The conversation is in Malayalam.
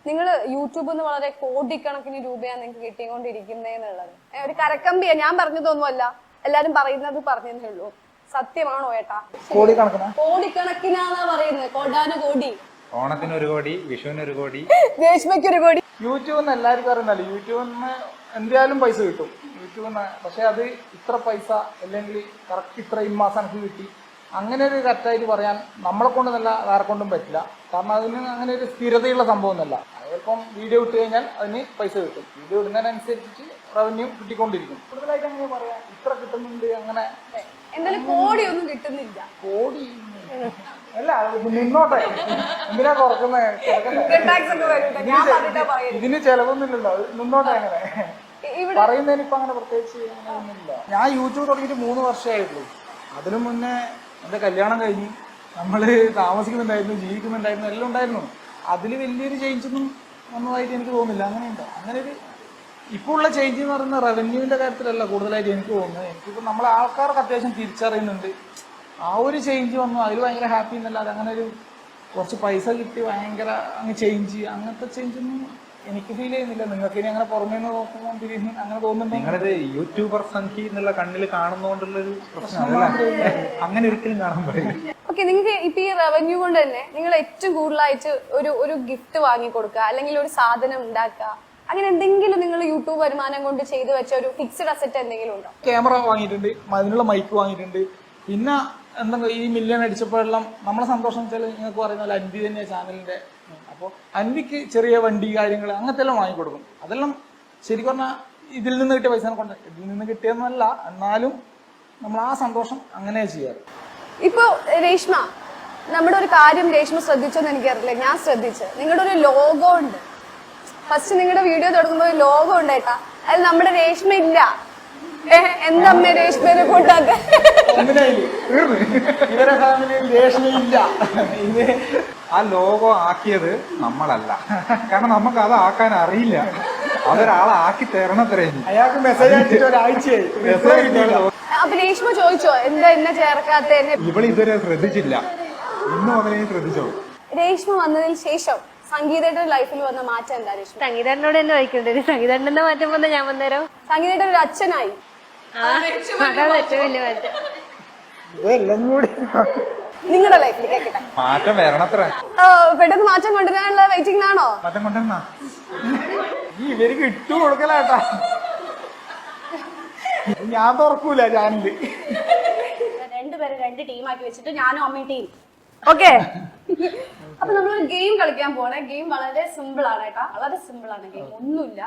നിങ്ങൾ യൂട്യൂബിൽ നിന്ന് വളരെ കോടിക്കണക്കിന് രൂപയാണ് നിങ്ങൾക്ക് കിട്ടിക്കൊണ്ടിരിക്കുന്നതെന്നുള്ളത് ഒരു കരക്കമ്പിയാ, ഞാൻ പറഞ്ഞതൊന്നുമല്ല, എല്ലാരും പറയുന്നത് പറഞ്ഞതേ ഉള്ളൂ. സത്യമാണോ ഏട്ടാ? കോടിക്കണക്കിനാന്നാ പറയുന്നത്, കോടാനുകോടി. ഓണത്തിന് 1 കോടി, വിഷുവിന് 1 കോടി, രേഷ്മയ്ക്ക് 1 കോടി. യൂട്യൂബ് എല്ലാവർക്കും അറിയുന്നല്ലോ, യൂട്യൂബിന് എന്തായാലും പൈസ കിട്ടും യൂട്യൂബിന്. പക്ഷെ അത് ഇത്ര പൈസ അല്ലെങ്കിൽ കറക്റ്റ് ഇത്ര മാസം എനിക്ക് കിട്ടി അങ്ങനെ ഒരു കറക്റ്റായിട്ട് പറയാൻ നമ്മളെ കൊണ്ടൊന്നല്ല വേറെ കൊണ്ടും പറ്റില്ല. കാരണം അതിന് അങ്ങനെ ഒരു സ്ഥിരതയുള്ള സംഭവം ഒന്നല്ല. അതിപ്പം വീഡിയോ ഇട്ട് കഴിഞ്ഞാൽ അതിന് പൈസ കിട്ടും. വീഡിയോ ഇടുന്നതിനനുസരിച്ച് റവന്യൂ കിട്ടിക്കൊണ്ടിരിക്കും. കൂടുതലായിട്ട് അങ്ങനെ പറയാം ഇത്ര കിട്ടുന്നുണ്ട് അങ്ങനെ. എന്തായാലും കോടിയൊന്നും കിട്ടുന്നില്ല. കോടി അല്ല, നിന്നോട്ടെ, എന്തിനാ കുറക്കുന്നത്? ഇതിന് ചെലവൊന്നുമില്ലല്ലോ, നിന്നോട്ടെ. അങ്ങനെ പറയുന്നതിന് ഇപ്പൊ അങ്ങനെ പ്രത്യേകിച്ച് ഒന്നുമില്ല. ഞാൻ യൂട്യൂബ് തുടങ്ങിയിട്ട് 3 വർഷമായിട്ടുള്ളൂ. അതിനു മുന്നേ എൻ്റെ കല്യാണം കഴിഞ്ഞ് നമ്മൾ താമസിക്കുന്നുണ്ടായിരുന്നു, ജീവിക്കുന്നുണ്ടായിരുന്നു, എല്ലാം ഉണ്ടായിരുന്നു. അതിൽ വലിയൊരു ചേഞ്ചൊന്നും വന്നതായിട്ട് എനിക്ക് തോന്നുന്നില്ല. അങ്ങനെയുണ്ടോ? അങ്ങനെ ഒരു ഇപ്പോൾ ഉള്ള ചേഞ്ച് എന്ന് പറയുന്ന റവന്യൂവിൻ്റെ കാര്യത്തിലല്ല കൂടുതലായിട്ട് എനിക്ക് തോന്നുന്നത്. എനിക്കിപ്പോൾ നമ്മളെ ആൾക്കാർക്ക് അത്യാവശ്യം തിരിച്ചറിയുന്നുണ്ട്. ആ ഒരു ചേഞ്ച് വന്നു, അതിൽ ഭയങ്കര ഹാപ്പി എന്നല്ലാതെ അങ്ങനെ ഒരു കുറച്ച് പൈസ കിട്ടി ഭയങ്കര അങ്ങ് ചേഞ്ച്, അങ്ങനത്തെ ചേഞ്ചൊന്നും എനിക്ക് ഫീൽ ചെയ്യുന്നില്ല. നിങ്ങൾക്ക് ഇനി അങ്ങനെ പുറമേ നിന്ന് നോക്കുമ്പോൾ അങ്ങനെ തോന്നുന്നുണ്ടോ? നിങ്ങളിത് യൂട്യൂബർ സംഖ്യ എന്നുള്ള കണ്ണിൽ കാണുന്നോണ്ടുള്ളൊരു പ്രശ്നം അങ്ങനെ ഒരിക്കലും കാണാൻ പറ്റില്ല. ഓക്കെ, നിങ്ങൾക്ക് ഇപ്പൊ ഈ റവന്യൂ കൊണ്ട് തന്നെ നിങ്ങൾ ഏറ്റവും കൂടുതലായിട്ട് ഒരു ഗിഫ്റ്റ് വാങ്ങി കൊടുക്കുക, അല്ലെങ്കിൽ ഒരു സാധനം ഉണ്ടാക്കുക, അങ്ങനെ എന്തെങ്കിലും നിങ്ങൾ യൂട്യൂബ് വരുമാനം കൊണ്ട് ചെയ്തു വെച്ച ഒരു ഫിക്സ്ഡ് അസറ്റ് എന്തെങ്കിലും ഉണ്ടോ? ക്യാമറ വാങ്ങിയിട്ടുണ്ട്, അതിനുള്ള മൈക്ക് വാങ്ങിയിട്ടുണ്ട്. പിന്നെ എന്തെങ്കിലും ഈ മില്യൺ അടിച്ചപ്പോഴെല്ലാം നമ്മളെ സന്തോഷം വെച്ചാൽ നിങ്ങൾക്ക് പറയുന്ന പോലെ അൻവി തന്നെയാണ് ചാനലിന്റെ. അപ്പോൾ അൻവിക്ക് ചെറിയ വണ്ടി കാര്യങ്ങൾ അങ്ങനത്തെ എല്ലാം വാങ്ങിക്കൊടുക്കും. അതെല്ലാം ശരിക്കും പറഞ്ഞാൽ ഇതിൽ നിന്ന് കിട്ടിയ പൈസ കൊണ്ട്, ഇതിൽ നിന്ന് കിട്ടിയെന്നല്ല, എന്നാലും നമ്മൾ ആ സന്തോഷം അങ്ങനെ ചെയ്യാറ്. ഇപ്പൊ രേഷ്മ, നമ്മുടെ ഒരു കാര്യം രേഷ്മ ശ്രദ്ധിച്ചോന്ന് എനിക്കറിയില്ല, ഞാൻ ശ്രദ്ധിച്ചു. നിങ്ങളുടെ ഒരു ലോഗോ ഉണ്ട്. ഫസ്റ്റ് നിങ്ങളുടെ വീഡിയോ തുടങ്ങുമ്പോൾ ഒരു ലോഗോ ഉണ്ടായിട്ടാ, അതിൽ നമ്മുടെ രേഷ്മ ഇല്ല. എന്തമ്മേ രേഷ്മേനെ കൂട്ടാക്ക? ഇവരെ ഫാമിലിയിൽ രേഷ്മയില്ല. ആ ലോഗോ ആക്കിയത് നമ്മളല്ല, കാരണം നമുക്ക് അത് ആക്കാൻ അറിയില്ല. അതൊരാളെ ആക്കി തരണത്രേ. അയാൾക്ക് മെസ്സേജ് അയച്ചിട്ട് ഒരാഴ്ചയായി. അപ്പൊ രേഷ്മ ചോദിച്ചോ എന്താ എന്നെ ചേർക്കാത്ത? ഇവള് ഇതുവരെ ശ്രദ്ധിച്ചില്ല, ഇന്നും അവനെ ശ്രദ്ധിച്ചോ? രേഷ്മ വന്നതിന് ശേഷം സംഗീതയുടെ ലൈഫിൽ വന്ന മാറ്റം എന്താ രേഷ്മ? സംഗീതനോട് തന്നെ വായിക്കണ്ടേ? സംഗീതന്റെ മാറ്റം വന്ന ഞാൻ വന്നേരോ സംഗീതയുടെ ഒരു അച്ഛനായി. അതാണ് ഏറ്റവും വലിയ മാറ്റം. നിങ്ങളുടെ ലൈഫിൽ കേൾക്കട്ടെ, മാറ്റം വരണത്ര. പെട്ടെന്ന് മാറ്റം കൊണ്ടുവരാനുള്ള വെയിറ്റിംഗ് ആണോ? മാറ്റം കൊണ്ടുവരണ ഇവർക്ക് ഇട്ടു കൊടുക്കലാട്ടാ. ഞാൻ തുറക്കൂല ചാനല്. രണ്ടുപേരും 2 ടീമാക്കി വെച്ചിട്ട് ഞാനും അമ്മയും ടീം. ഓക്കെ, അപ്പൊ നമ്മളൊരു ഗെയിം കളിക്കാൻ പോണേ. ഗെയിം വളരെ സിമ്പിൾ ആണ് കേട്ടാ, വളരെ സിമ്പിൾ ആണ് ഗെയിം. ഒന്നുമില്ല,